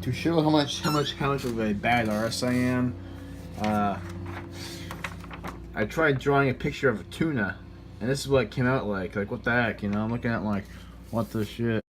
To show how much of a bad artist I am, I tried drawing a picture of a tuna, and this is what it came out like. Like, what the heck, you know? I'm looking at like, what the shit.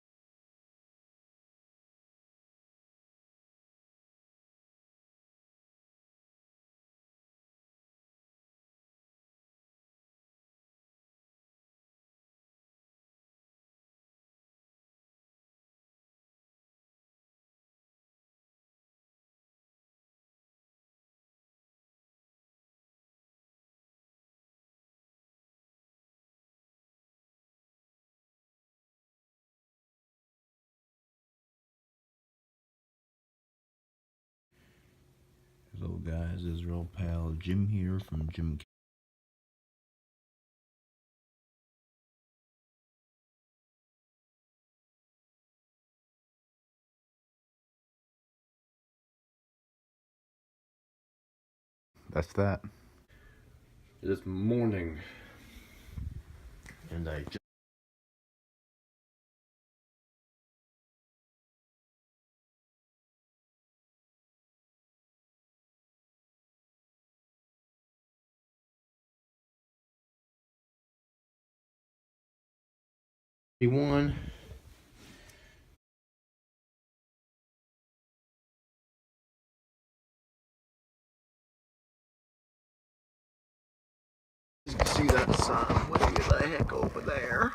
Hello guys, this is your old pal Jim here from Jim. That's that. This morning, and I just one. You can see that sun way the heck over there.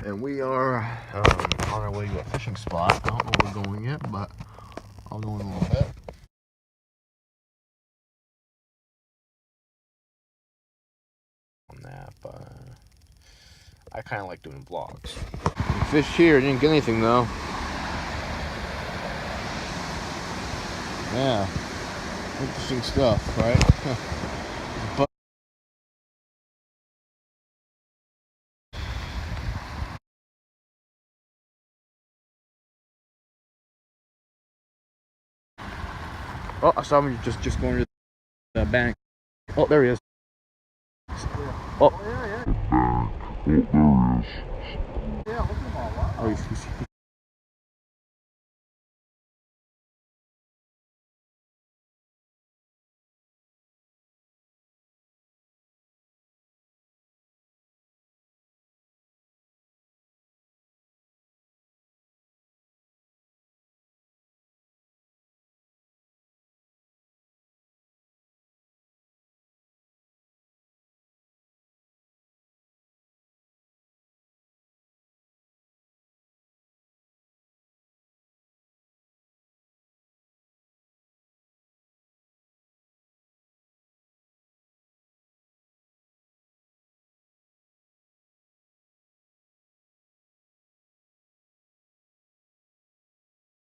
And we are on our way to a fishing spot. I don't know where we're going yet, but I'll know in a little bit. On that, but I kind of like doing vlogs. Fished here, didn't get anything though. Yeah, interesting stuff, right? But oh, I saw him just going to the bank. Oh, there he is. Oh, yeah. Oh, there he is. Yeah, look at him all. Wow. Oh, he's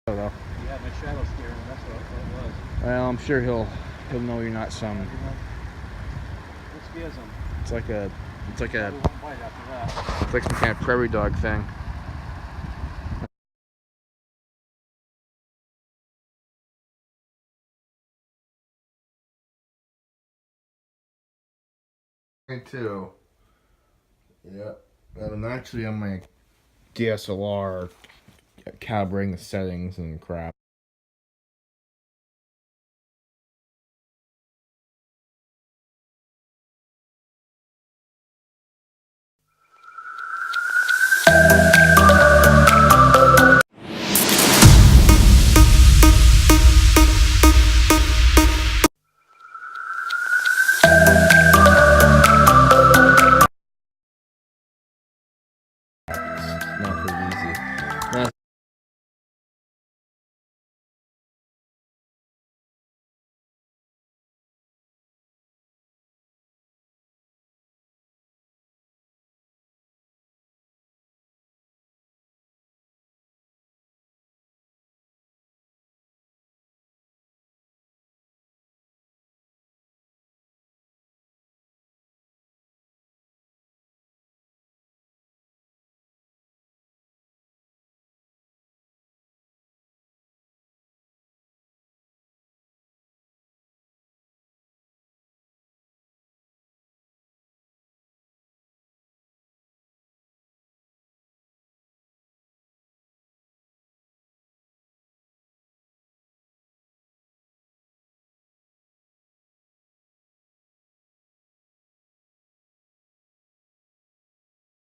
though. Yeah, my shadow scared him. That's what it was. Well, I'm sure he'll know you're not some. What scares him? It's like a Probably won't bite after that. it's like some kind of prairie dog thing. Me too. Yeah, I'm actually on my DSLR calibrating the settings and crap.